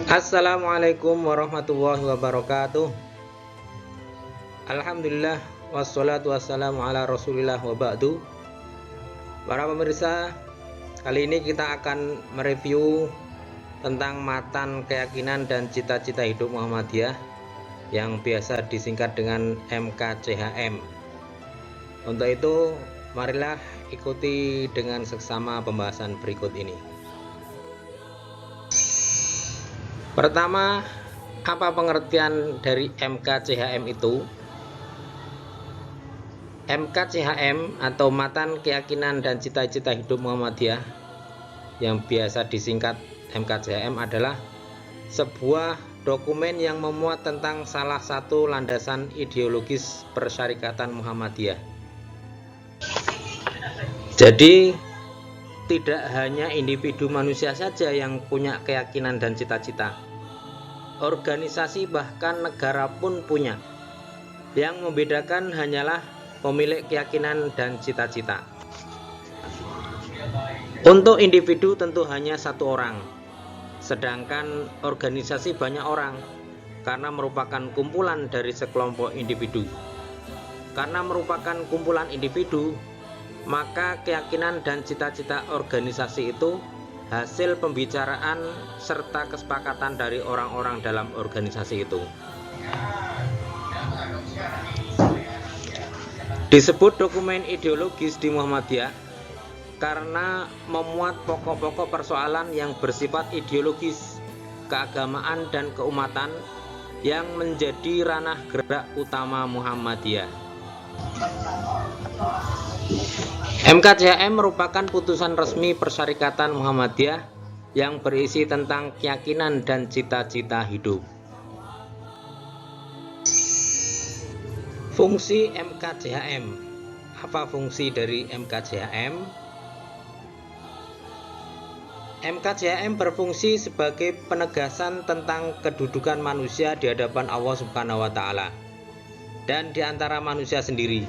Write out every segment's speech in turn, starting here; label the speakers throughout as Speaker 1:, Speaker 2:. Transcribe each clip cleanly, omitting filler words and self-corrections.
Speaker 1: Assalamualaikum warahmatullahi wabarakatuh. Alhamdulillah wassalatu wassalamu ala rasulillah wa ba'du. Para pemirsa, kali ini kita akan mereview tentang matan keyakinan dan cita-cita hidup Muhammadiyah yang biasa disingkat dengan MKCHM. Untuk itu, marilah ikuti dengan seksama pembahasan berikut ini. Pertama, apa pengertian dari MKCHM itu? MKCHM atau Matan Keyakinan dan Cita-Cita Hidup Muhammadiyah yang biasa disingkat MKCHM adalah sebuah dokumen yang memuat tentang salah satu landasan ideologis persyarikatan Muhammadiyah. Jadi tidak hanya individu manusia saja yang punya keyakinan dan cita-cita. Organisasi bahkan negara pun punya. Yang membedakan hanyalah pemilik keyakinan dan cita-cita. Untuk individu tentu hanya satu orang, sedangkan organisasi banyak orang karena merupakan kumpulan dari sekelompok individu. Karena merupakan kumpulan individu, maka keyakinan dan cita-cita organisasi itu hasil pembicaraan serta kesepakatan dari orang-orang dalam organisasi itu. Disebut dokumen ideologis di Muhammadiyah karena memuat pokok-pokok persoalan yang bersifat ideologis, keagamaan dan keumatan yang menjadi ranah gerak utama Muhammadiyah. MKCHM merupakan putusan resmi Persyarikatan Muhammadiyah yang berisi tentang keyakinan dan cita-cita hidup. Fungsi MKCHM. Apa fungsi dari MKCHM? MKCHM berfungsi sebagai penegasan tentang kedudukan manusia di hadapan Allah Subhanahu wa Ta'ala dan di antara manusia sendiri,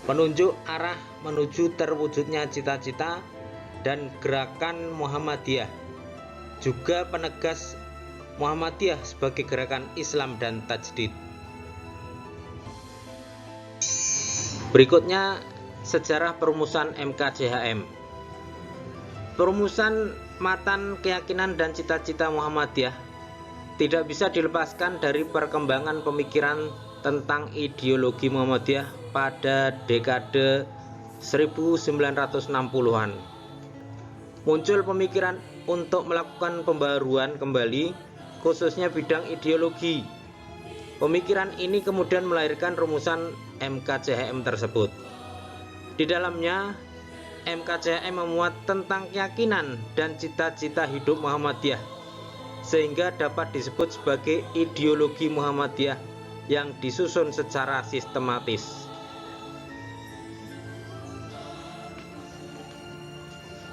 Speaker 1: penunjuk arah menuju terwujudnya cita-cita dan gerakan Muhammadiyah, juga penegas Muhammadiyah sebagai gerakan Islam dan tajdid. Berikutnya sejarah perumusan MKCHM. Perumusan matan keyakinan dan cita-cita Muhammadiyah tidak bisa dilepaskan dari perkembangan pemikiran tentang ideologi Muhammadiyah pada dekade 1960-an. Muncul pemikiran untuk melakukan pembaruan kembali, khususnya bidang ideologi. Pemikiran ini kemudian melahirkan rumusan MKCHM tersebut. Di dalamnya, MKCHM memuat tentang keyakinan dan cita-cita hidup Muhammadiyah, sehingga dapat disebut sebagai ideologi Muhammadiyah yang disusun secara sistematis.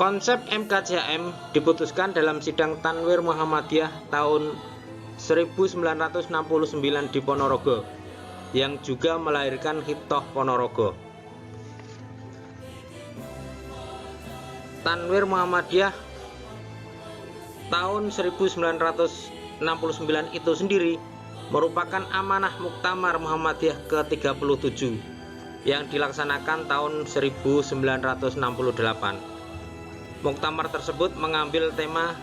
Speaker 1: Konsep MKCHM diputuskan dalam sidang Tanwir Muhammadiyah tahun 1969 di Ponorogo, yang juga melahirkan Hitoh Ponorogo. Tanwir Muhammadiyah tahun 1969 itu sendiri merupakan amanah Muktamar Muhammadiyah ke-37 yang dilaksanakan tahun 1968. Muktamar tersebut mengambil tema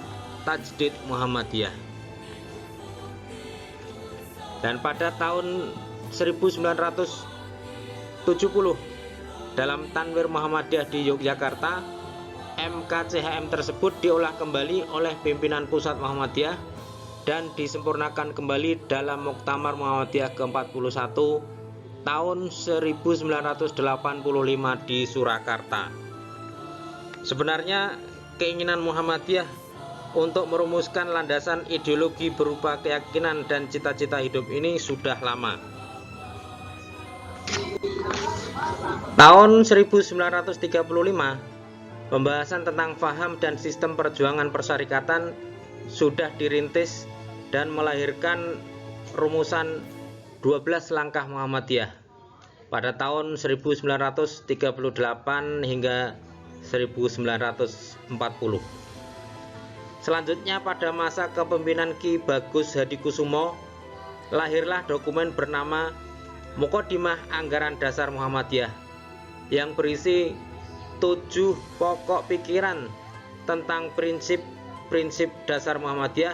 Speaker 1: Tajdid Muhammadiyah. Dan pada tahun 1970 dalam Tanwir Muhammadiyah di Yogyakarta, MKCHM tersebut diolah kembali oleh pimpinan pusat Muhammadiyah dan disempurnakan kembali dalam Muktamar Muhammadiyah ke-41 tahun 1985 di Surakarta. Sebenarnya keinginan Muhammadiyah untuk merumuskan landasan ideologi berupa keyakinan dan cita-cita hidup ini sudah lama. Tahun 1935, pembahasan tentang faham dan sistem perjuangan persyarikatan sudah dirintis dan melahirkan rumusan 12 langkah Muhammadiyah pada tahun 1938 hingga 1940. Selanjutnya pada masa kepemimpinan Ki Bagus Hadikusumo, lahirlah dokumen bernama Muqaddimah Anggaran Dasar Muhammadiyah yang berisi 7 pokok pikiran tentang prinsip-prinsip dasar Muhammadiyah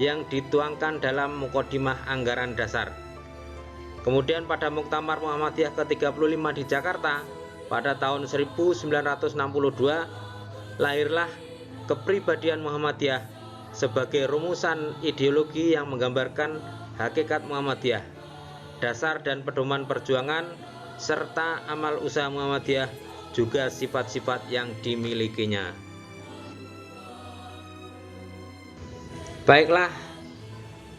Speaker 1: yang dituangkan dalam Muqaddimah Anggaran Dasar. Kemudian pada Muktamar Muhammadiyah ke-35 di Jakarta pada tahun 1962, lahirlah kepribadian Muhammadiyah sebagai rumusan ideologi yang menggambarkan hakikat Muhammadiyah, dasar dan pedoman perjuangan, serta amal usaha Muhammadiyah, juga sifat-sifat yang dimilikinya. Baiklah,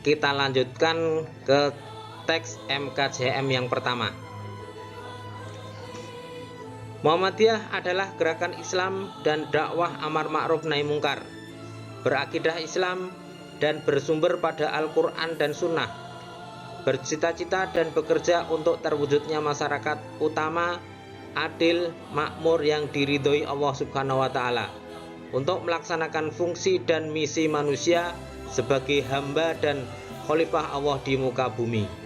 Speaker 1: kita lanjutkan ke teks MKJM yang pertama. Muhammadiyah adalah gerakan Islam dan dakwah amar ma'ruf nahi mungkar, berakidah Islam dan bersumber pada Al-Quran dan Sunnah, bercita-cita dan bekerja untuk terwujudnya masyarakat utama, adil, makmur yang diridhoi Allah Subhanahu wa Ta'ala, untuk melaksanakan fungsi dan misi manusia sebagai hamba dan khalifah Allah di muka bumi.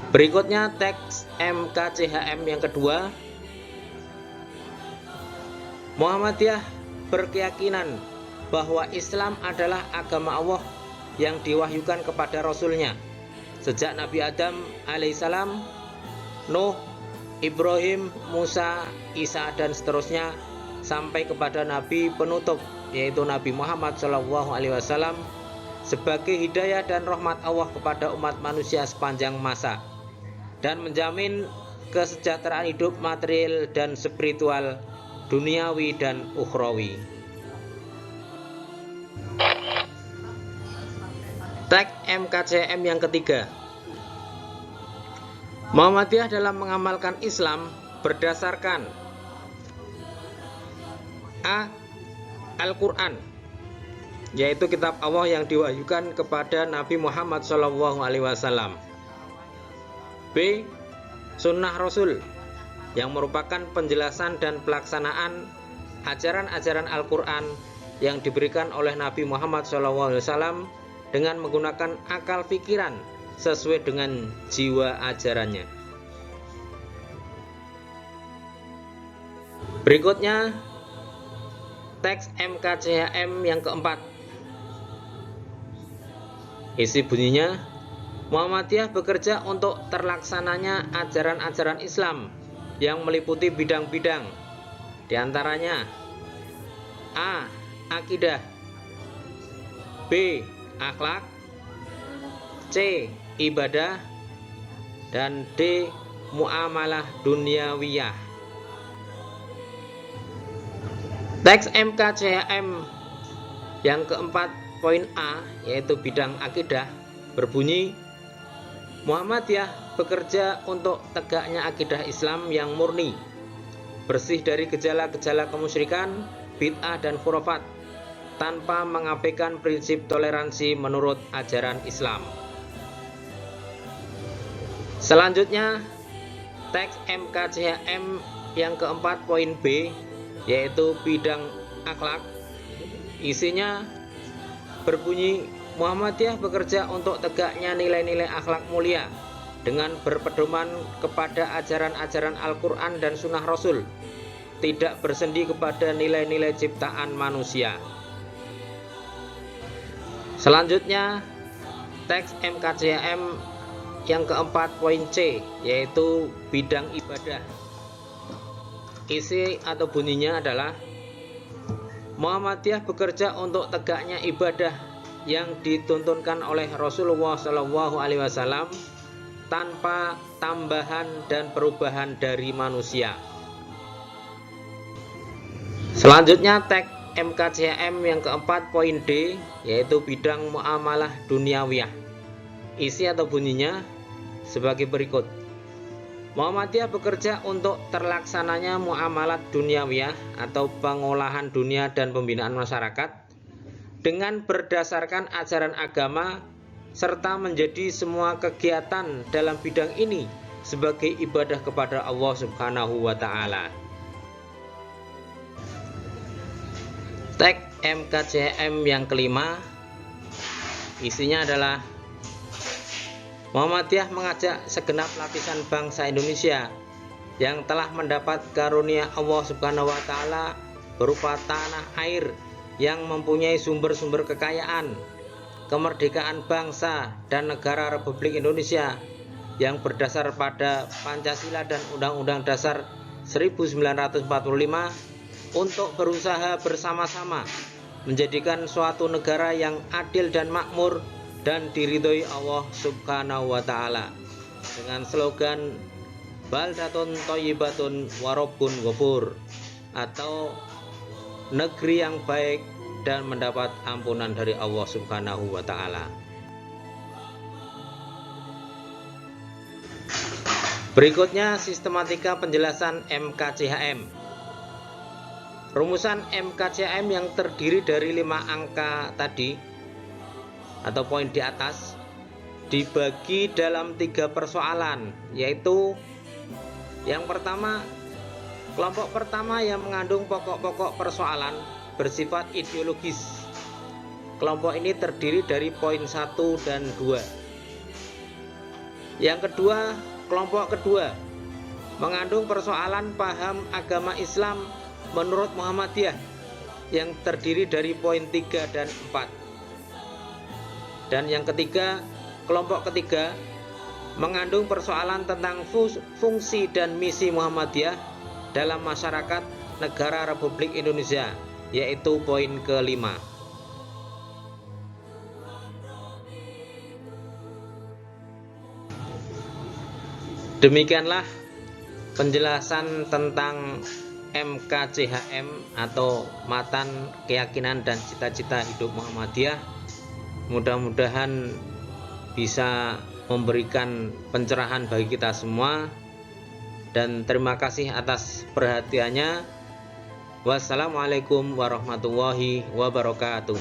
Speaker 1: Berikutnya teks MKCHM yang kedua. Muhammadiyah berkeyakinan bahwa Islam adalah agama Allah yang diwahyukan kepada Rasulnya sejak Nabi Adam alaihissalam, Nuh, Ibrahim, Musa, Isa dan seterusnya sampai kepada Nabi penutup yaitu Nabi Muhammad SAW sebagai hidayah dan rahmat Allah kepada umat manusia sepanjang masa, dan menjamin kesejahteraan hidup material dan spiritual, duniawi dan ukhrawi. Teks MKCM yang ketiga. Muhammadiyah dalam mengamalkan Islam berdasarkan A. Al-Quran, yaitu kitab Allah yang diwahyukan kepada Nabi Muhammad SAW. B. Sunnah Rasul, yang merupakan penjelasan dan pelaksanaan ajaran-ajaran Al-Quran yang diberikan oleh Nabi Muhammad SAW dengan menggunakan akal pikiran sesuai dengan jiwa ajarannya. Berikutnya teks MKCHM yang keempat. Isi bunyinya, Muhammadiyah bekerja untuk terlaksananya ajaran-ajaran Islam yang meliputi bidang-bidang, diantaranya A. Akidah, B. Akhlak, C. Ibadah, dan D. Muamalah duniawiyah. Teks MKCHM yang keempat poin A, yaitu bidang akidah, berbunyi, Muhammadiyah bekerja untuk tegaknya akidah Islam yang murni, bersih dari gejala-gejala kemusyrikan, bid'ah dan khurafat, tanpa mengabaikan prinsip toleransi menurut ajaran Islam. Selanjutnya teks MKCHM yang keempat poin B, yaitu bidang akhlak. Isinya berbunyi, Muhammadiyah bekerja untuk tegaknya nilai-nilai akhlak mulia dengan berpedoman kepada ajaran-ajaran Al-Quran dan Sunnah Rasul, tidak bersendi kepada nilai-nilai ciptaan manusia. Selanjutnya teks MKCHM yang keempat poin C, yaitu bidang ibadah. Isi atau bunyinya adalah, Muhammadiyah bekerja untuk tegaknya ibadah yang dituntunkan oleh Rasulullah SAW tanpa tambahan dan perubahan dari manusia. Selanjutnya teks MKCHM yang keempat poin D, yaitu bidang muamalah duniawiyah. Isi atau bunyinya sebagai berikut, Muhammadiyah bekerja untuk terlaksananya muamalat duniawiyah atau pengolahan dunia dan pembinaan masyarakat dengan berdasarkan ajaran agama, serta menjadi semua kegiatan dalam bidang ini sebagai ibadah kepada Allah Subhanahu wa Ta'ala. Tag MKCHM yang kelima isinya adalah Muhammadiyah mengajak segenap lapisan bangsa Indonesia yang telah mendapat karunia Allah Subhanahu wa Ta'ala berupa tanah air yang mempunyai sumber-sumber kekayaan, kemerdekaan bangsa dan negara Republik Indonesia yang berdasar pada Pancasila dan Undang-Undang Dasar 1945 untuk berusaha bersama-sama menjadikan suatu negara yang adil dan makmur dan diridhoi Allah Subhanahu wa Ta'ala dengan slogan Baldatun Thayyibatun Warabbun Ghafur, atau negeri yang baik dan mendapat ampunan dari Allah Subhanahu wa Ta'ala. Berikutnya sistematika penjelasan MKCHM. Rumusan MKCHM yang terdiri dari 5 angka tadi atau poin di atas dibagi dalam 3 persoalan, yaitu yang pertama, kelompok pertama yang mengandung pokok-pokok persoalan bersifat ideologis. Kelompok ini terdiri dari poin 1 dan 2. Yang kedua, kelompok kedua mengandung persoalan paham agama Islam menurut Muhammadiyah yang terdiri dari poin 3 dan 4. Dan yang ketiga, kelompok ketiga mengandung persoalan tentang fungsi dan misi Muhammadiyah dalam masyarakat negara Republik Indonesia, yaitu poin ke-5. Demikianlah penjelasan tentang MKCHM atau Matan Keyakinan dan Cita-Cita Hidup Muhammadiyah. Mudah-mudahan bisa memberikan pencerahan bagi kita semua, dan terima kasih atas perhatiannya. Wassalamualaikum warahmatullahi wabarakatuh.